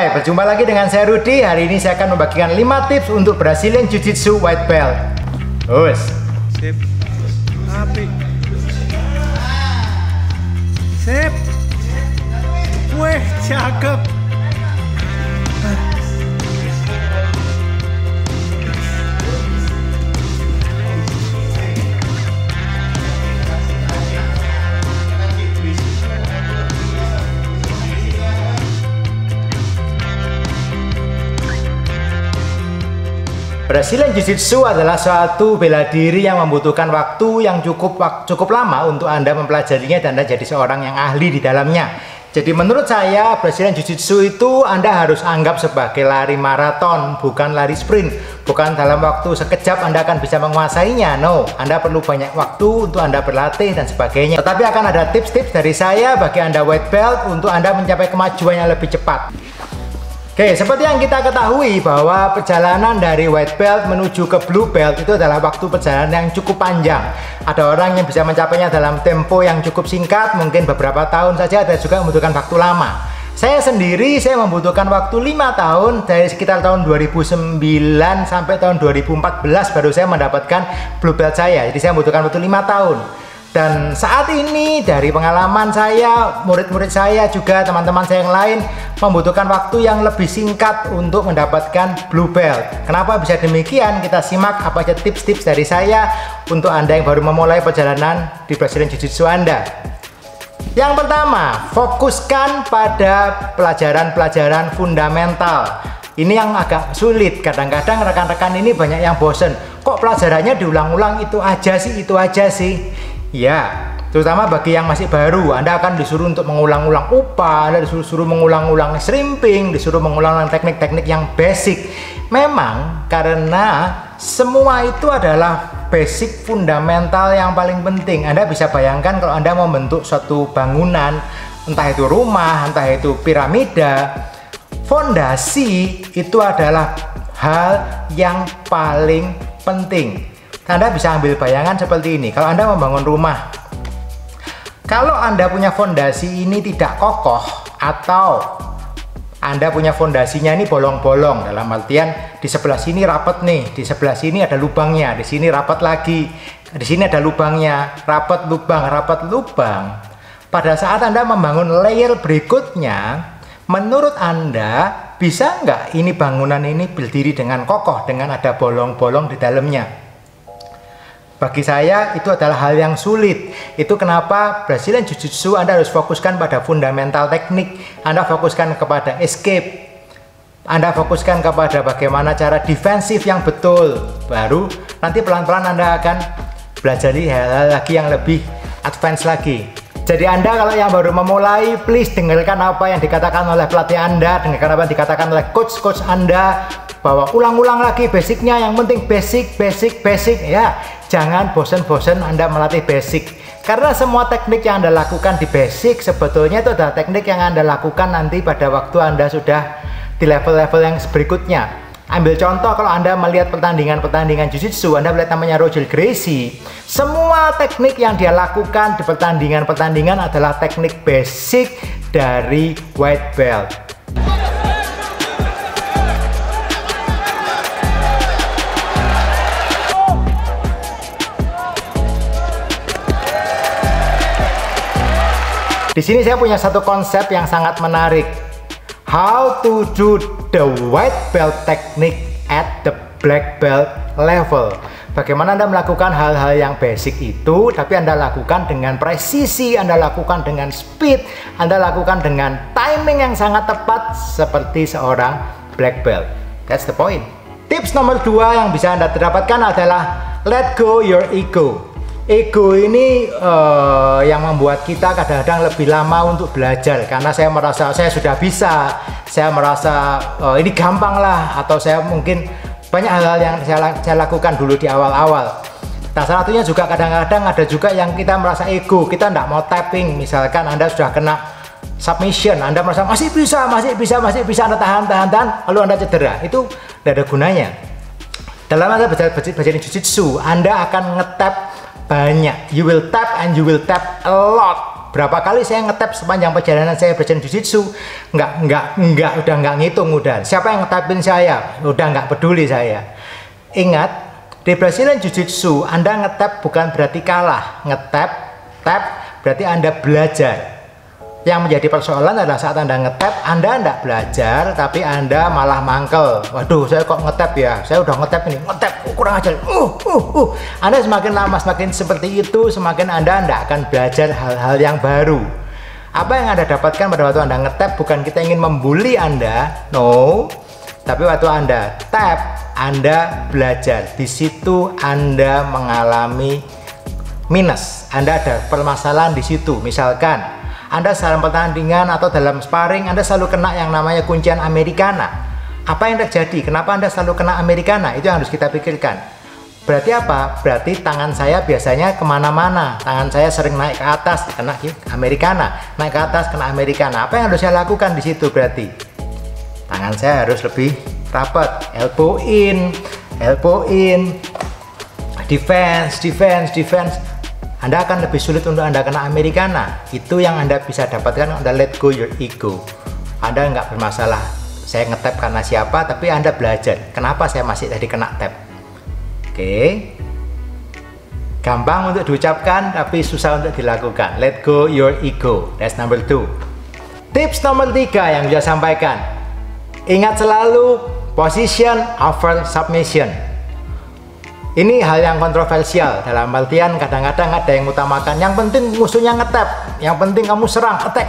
Hai, berjumpa lagi dengan saya Rudy. Hari ini saya akan membagikan 5 tips untuk Brazilian Jiu-Jitsu White Belt. Sip. Api. Sip. Wih, cakep. Brazilian Jiu-Jitsu adalah suatu bela diri yang membutuhkan waktu yang cukup lama untuk Anda mempelajarinya dan Anda jadi seorang yang ahli di dalamnya. Jadi menurut saya Brazilian Jiu-Jitsu itu Anda harus anggap sebagai lari maraton, bukan lari sprint. Bukan dalam waktu sekejap Anda akan bisa menguasainya. No, Anda perlu banyak waktu untuk Anda berlatih dan sebagainya. Tetapi akan ada tips-tips dari saya bagi Anda white belt untuk Anda mencapai kemajuan yang lebih cepat. Oke, seperti yang kita ketahui bahwa perjalanan dari white belt menuju ke blue belt itu adalah waktu perjalanan yang cukup panjang. Ada orang yang bisa mencapainya dalam tempo yang cukup singkat, mungkin beberapa tahun saja, ada juga membutuhkan waktu lama. Saya sendiri, saya membutuhkan waktu 5 tahun, dari sekitar tahun 2009 sampai tahun 2014 baru saya mendapatkan blue belt saya. Jadi saya membutuhkan waktu 5 tahun. Dan saat ini dari pengalaman saya, murid-murid saya juga teman-teman saya yang lain membutuhkan waktu yang lebih singkat untuk mendapatkan blue belt. Kenapa bisa demikian? Kita simak apa saja tips-tips dari saya untuk Anda yang baru memulai perjalanan di Brazilian Jiu-Jitsu Anda. Yang pertama, fokuskan pada pelajaran-pelajaran fundamental. Ini yang agak sulit. Kadang-kadang rekan-rekan ini banyak yang bosen. Kok pelajarannya diulang-ulang itu aja sih? Ya, terutama bagi yang masih baru, Anda akan disuruh untuk mengulang-ulang upah, Anda disuruh mengulang-ulang shrimping, disuruh mengulang-ulang teknik-teknik yang basic. Memang karena semua itu adalah basic fundamental yang paling penting. Anda bisa bayangkan kalau Anda mau membentuk suatu bangunan, entah itu rumah, entah itu piramida, fondasi itu adalah hal yang paling penting. Anda bisa ambil bayangan seperti ini. Kalau Anda membangun rumah, kalau Anda punya fondasi ini tidak kokoh, atau Anda punya fondasinya ini bolong-bolong, dalam artian di sebelah sini rapat nih, di sebelah sini ada lubangnya, di sini rapat lagi, di sini ada lubangnya, rapat lubang. Pada saat Anda membangun layer berikutnya, menurut Anda bisa nggak ini bangunan ini berdiri dengan kokoh dengan ada bolong-bolong di dalamnya? Bagi saya itu adalah hal yang sulit. Itu kenapa Brazilian Jiu-Jitsu Anda harus fokuskan pada fundamental teknik. Anda fokuskan kepada escape. Anda fokuskan kepada bagaimana cara defensif yang betul. Baru nanti pelan-pelan Anda akan belajar hal-hal lagi yang lebih advance lagi. Jadi Anda kalau yang baru memulai, please dengarkan apa yang dikatakan oleh pelatih Anda, dengarkan apa yang dikatakan oleh coach Anda, bahwa ulang-ulang lagi basicnya, yang penting basic ya. Jangan bosan-bosan Anda melatih basic, karena semua teknik yang Anda lakukan di basic sebetulnya itu adalah teknik yang Anda lakukan nanti pada waktu Anda sudah di level-level yang berikutnya. Ambil contoh, kalau Anda melihat pertandingan Jiu-Jitsu, Anda melihat namanya Roger Gracie. Semua teknik yang dia lakukan di pertandingan adalah teknik basic dari white belt. Di sini saya punya satu konsep yang sangat menarik. How to do the white belt technique at the black belt level. Bagaimana Anda melakukan hal-hal yang basic itu, tapi Anda lakukan dengan presisi, Anda lakukan dengan speed, Anda lakukan dengan timing yang sangat tepat seperti seorang black belt. That's the point. Tips nomor 2 yang bisa Anda dapatkan adalah let go your ego. Ego ini yang membuat kita kadang-kadang lebih lama untuk belajar, karena saya merasa saya sudah bisa, saya merasa ini gampang lah, atau saya mungkin banyak hal-hal yang saya lakukan dulu di awal-awal. Nah, salah satunya juga kadang-kadang ada juga yang kita merasa ego, kita tidak mau tapping. Misalkan Anda sudah kena submission, Anda merasa masih bisa, Anda tahan, lalu Anda cedera, itu tidak ada gunanya. Dalam Anda belajar Jiu-Jitsu, Anda akan ngetap banyak. You will tap and you will tap a lot. Berapa kali saya ngetap sepanjang perjalanan saya belajar Jiu-Jitsu? Udah nggak ngitung udah. Siapa yang ngetapin saya? Udah nggak peduli saya. Ingat, di Brazilian Jiu-Jitsu Anda ngetap bukan berarti kalah. Tap berarti Anda belajar. Yang menjadi persoalan adalah saat Anda ngetap, Anda tidak belajar, tapi Anda malah mangkel. Waduh, saya kok ngetap ya? Saya udah ngetap ini, kurang ajar. Anda semakin lama, semakin seperti itu, semakin Anda tidak akan belajar hal-hal yang baru. Apa yang Anda dapatkan pada waktu Anda ngetap, bukan kita ingin membuli Anda, no. Tapi waktu Anda tap, Anda belajar. Di situ Anda mengalami minus. Anda ada permasalahan di situ. Misalkan Anda dalam pertandingan atau dalam sparring, Anda selalu kena yang namanya kuncian Americana. Apa yang terjadi? Kenapa Anda selalu kena Americana? Itu yang harus kita pikirkan. Berarti apa? Berarti tangan saya biasanya kemana-mana. Tangan saya sering naik ke atas, kena Americana. Naik ke atas, kena Americana. Apa yang harus saya lakukan di situ berarti? Tangan saya harus lebih rapat. Elbow in, defense. Anda akan lebih sulit untuk Anda kena Americana. Itu yang Anda bisa dapatkan, Anda let go your ego. Anda nggak bermasalah, saya ngetap karena siapa, tapi Anda belajar. Kenapa saya masih tadi kena tap? Oke. Gampang untuk diucapkan, tapi susah untuk dilakukan. Let go your ego. That's number 2. Tips nomor 3 yang saya sampaikan. Ingat selalu, position over submission. Ini hal yang kontroversial, dalam artian kadang-kadang ada yang utamakan yang penting musuhnya ngetap, yang penting kamu serang, attack.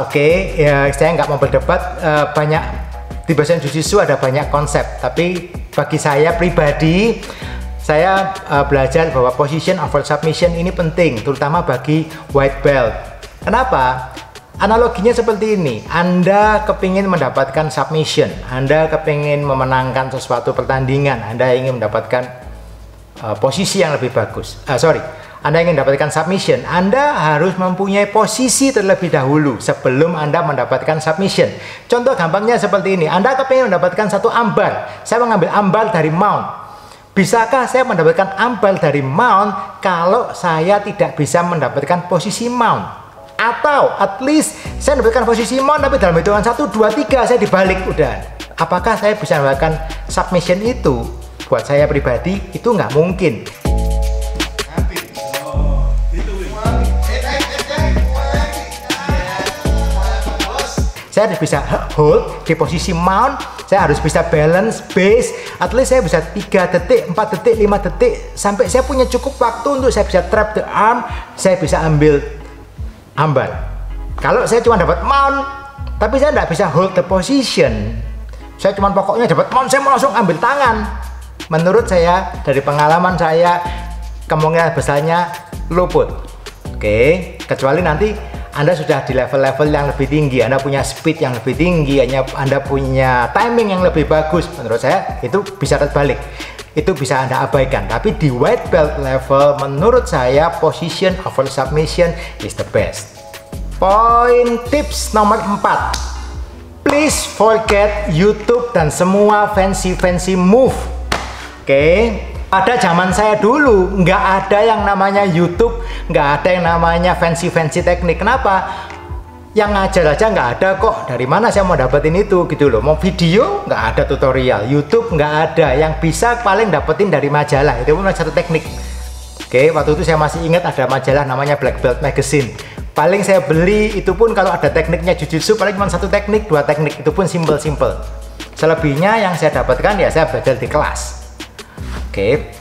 Oke, ya, saya nggak mau berdebat, banyak di Brazilian Jiu-Jitsu ada banyak konsep, tapi bagi saya pribadi, saya belajar bahwa position over submission ini penting, terutama bagi white belt. Kenapa? Analoginya seperti ini, Anda kepingin mendapatkan submission, Anda kepingin memenangkan sesuatu pertandingan, Anda ingin mendapatkan posisi yang lebih bagus. Anda ingin mendapatkan submission, Anda harus mempunyai posisi terlebih dahulu sebelum Anda mendapatkan submission. Contoh gampangnya seperti ini, Anda kepingin mendapatkan satu ambar, saya mengambil ambar dari mount. Bisakah saya mendapatkan ambar dari mount kalau saya tidak bisa mendapatkan posisi mount? Atau at least saya mendapatkan posisi mount tapi dalam hitungan 1, 2, 3 saya dibalik udah. Apakah saya bisa mendapatkan submission itu? Buat saya pribadi itu nggak mungkin. Saya harus bisa hold di posisi mount, saya harus bisa balance base, at least saya bisa 3 detik, 4 detik, 5 detik, sampai saya punya cukup waktu untuk saya bisa trap the arm, saya bisa ambil ambar. Kalau saya cuma dapat mount, tapi saya tidak bisa hold the position, saya cuma pokoknya dapat mount, saya mau langsung ambil tangan. Menurut saya, dari pengalaman saya, kemungkinan besarnya luput. Oke, kecuali nanti Anda sudah di level-level yang lebih tinggi, Anda punya speed yang lebih tinggi, Anda punya timing yang lebih bagus. Menurut saya itu bisa terbalik, itu bisa Anda abaikan. Tapi di white belt level, menurut saya position over submission is the best. Poin tips nomor 4, please forget YouTube dan semua fancy move. Oke, pada zaman saya dulu nggak ada yang namanya YouTube, nggak ada yang namanya fancy teknik. Kenapa? Yang ngajar aja nggak ada kok. Dari mana saya mau dapetin itu gitu loh. Mau video nggak ada tutorial, YouTube nggak ada. Yang bisa paling dapetin dari majalah, itu pun satu teknik. Oke, waktu itu saya masih ingat ada majalah namanya Black Belt Magazine. Paling saya beli itu pun kalau ada tekniknya Jiu-Jitsu paling cuma 1 teknik, 2 teknik, itu pun simple. Selebihnya yang saya dapatkan ya saya belajar di kelas. Oke,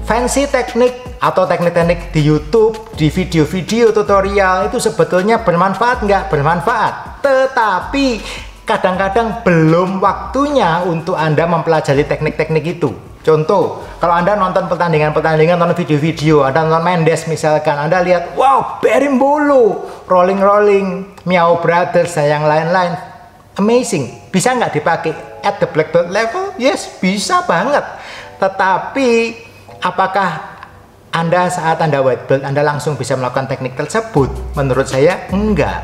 fancy teknik atau teknik-teknik di YouTube, di video-video tutorial itu sebetulnya bermanfaat nggak? Bermanfaat, tetapi kadang-kadang belum waktunya untuk Anda mempelajari teknik-teknik itu. Contoh, kalau Anda nonton pertandingan, nonton video-video, Anda nonton Mendes misalkan, Anda lihat, wow, Berimbolo, rolling, Miao Brothers, dan yang lain-lain, amazing. Bisa nggak dipakai at the black belt level? Yes, bisa banget. Tetapi apakah Anda saat Anda white belt Anda langsung bisa melakukan teknik tersebut? Menurut saya enggak.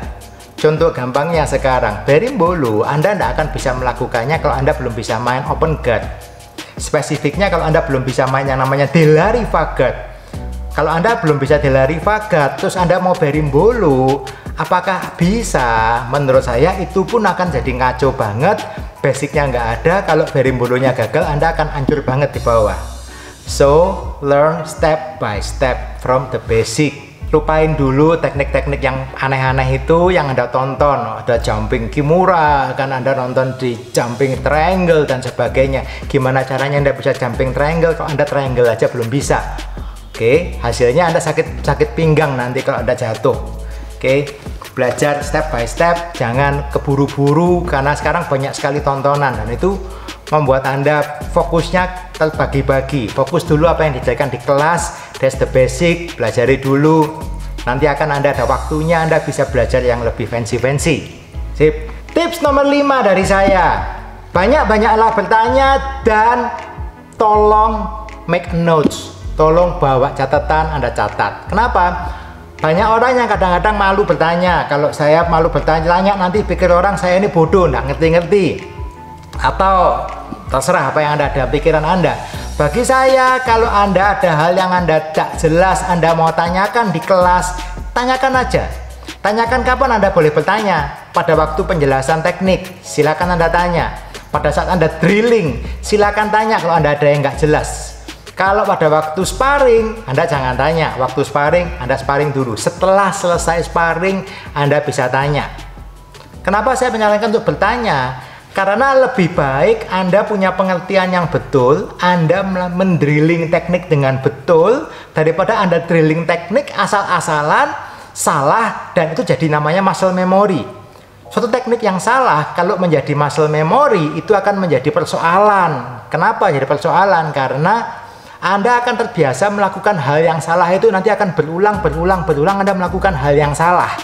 Contoh gampangnya sekarang, Berimbolo Anda tidak akan bisa melakukannya kalau Anda belum bisa main open guard. Spesifiknya kalau Anda belum bisa main yang namanya Della Riva guard. Kalau Anda belum bisa Della Riva God, terus Anda mau Berimbolo, apakah bisa? Menurut saya itu pun akan jadi ngaco banget. Basicnya nggak ada, kalau Berimbolonya gagal, Anda akan hancur banget di bawah. So, learn step by step from the basic. Lupain dulu teknik-teknik yang aneh-aneh itu yang Anda tonton. Ada jumping kimura, kan Anda nonton di jumping triangle dan sebagainya. Gimana caranya Anda bisa jumping triangle kalau Anda triangle aja belum bisa? Oke, hasilnya Anda sakit pinggang nanti kalau Anda jatuh. Oke, belajar step by step, jangan keburu-buru karena sekarang banyak sekali tontonan dan itu membuat Anda fokusnya terbagi-bagi. Fokus dulu apa yang diajarkan di kelas, that's the basic, pelajari dulu. Nanti akan Anda ada waktunya, Anda bisa belajar yang lebih fancy-fancy. Sip. Tips nomor 5 dari saya. Banyak-banyaklah bertanya dan tolong make notes. Tolong bawa catatan, Anda catat. Kenapa? Banyak orang yang kadang-kadang malu bertanya. Kalau saya malu bertanya, nanti pikir orang saya ini bodoh, nggak ngerti-ngerti. Atau terserah apa yang ada dalam pikiran Anda. Bagi saya, kalau Anda ada hal yang Anda tak jelas, Anda mau tanyakan di kelas, tanyakan aja. Tanyakan kapan Anda boleh bertanya. Pada waktu penjelasan teknik, silakan Anda tanya. Pada saat Anda drilling, silakan tanya kalau Anda ada yang nggak jelas. Kalau pada waktu sparring, Anda jangan tanya. Waktu sparring, Anda sparring dulu. Setelah selesai sparring, Anda bisa tanya. Kenapa saya menyarankan untuk bertanya? Karena lebih baik Anda punya pengertian yang betul, Anda mendrilling teknik dengan betul, daripada Anda drilling teknik asal-asalan, salah, dan itu jadi namanya muscle memory. Suatu teknik yang salah, kalau menjadi muscle memory, itu akan menjadi persoalan. Kenapa jadi persoalan? Karena Anda akan terbiasa melakukan hal yang salah itu, nanti akan berulang Anda melakukan hal yang salah.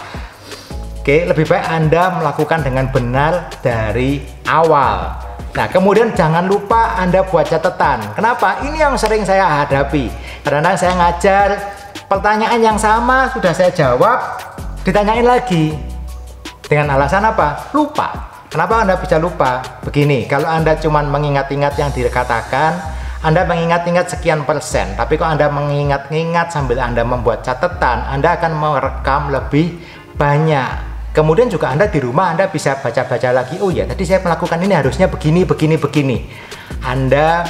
Oke, lebih baik Anda melakukan dengan benar dari awal. Nah, kemudian jangan lupa Anda buat catatan. Kenapa? Ini yang sering saya hadapi. Karena saya ngajar, pertanyaan yang sama sudah saya jawab, ditanyain lagi. Dengan alasan apa? Lupa. Kenapa Anda bisa lupa? Begini, kalau Anda cuma mengingat-ingat yang dikatakan, Anda mengingat-ingat sekian persen. Tapi kalau Anda mengingat-ingat sambil Anda membuat catatan, Anda akan merekam lebih banyak. Kemudian juga Anda di rumah Anda bisa baca-baca lagi. Oh ya, tadi saya melakukan ini harusnya begini. Anda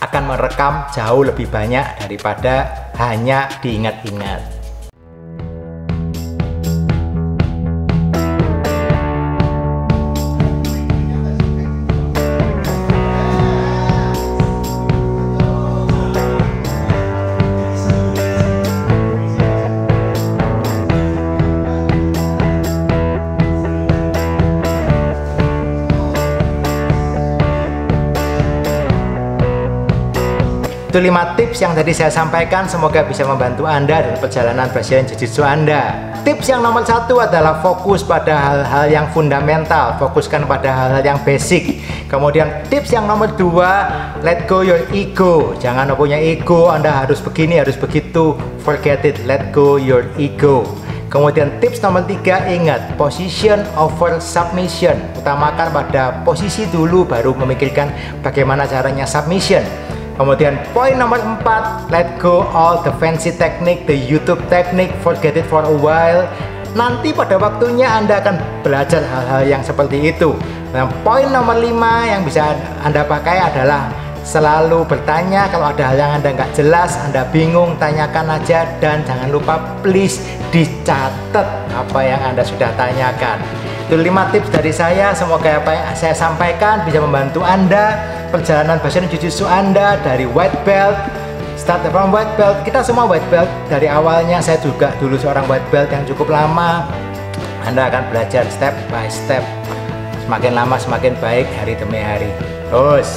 akan merekam jauh lebih banyak daripada hanya diingat-ingat. Itu 5 tips yang tadi saya sampaikan, semoga bisa membantu Anda dalam perjalanan Brazilian Jiu-Jitsu Anda. Tips yang nomor 1 adalah fokus pada hal-hal yang fundamental, fokuskan pada hal-hal yang basic. Kemudian tips yang nomor 2, let go your ego. Jangan punya ego, Anda harus begini, harus begitu. Forget it, let go your ego. Kemudian tips nomor 3, ingat, position over submission. Utamakan pada posisi dulu, baru memikirkan bagaimana caranya submission. Kemudian poin nomor 4, let go all the fancy technique, the YouTube technique, forget it for a while. Nanti pada waktunya Anda akan belajar hal-hal yang seperti itu. Nah, poin nomor 5 yang bisa Anda pakai adalah selalu bertanya. Kalau ada hal yang Anda nggak jelas, Anda bingung, tanyakan aja. Dan jangan lupa please dicatat apa yang Anda sudah tanyakan. Itu 5 tips dari saya. Semoga apa yang saya sampaikan bisa membantu Anda perjalanan Brazilian Jiu-Jitsu Anda dari white belt, start from white belt. Kita semua white belt dari awalnya. Saya juga dulu seorang white belt yang cukup lama. Anda akan belajar step by step, semakin lama semakin baik hari demi hari. Terus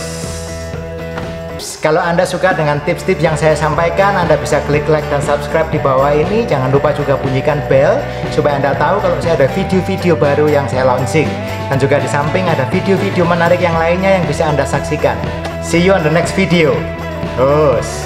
kalau Anda suka dengan tips-tips yang saya sampaikan, Anda bisa klik like dan subscribe di bawah ini. Jangan lupa juga bunyikan bell supaya Anda tahu kalau saya ada video-video baru yang saya launching. Dan juga di samping ada video-video menarik yang lainnya yang bisa Anda saksikan. See you on the next video. Terus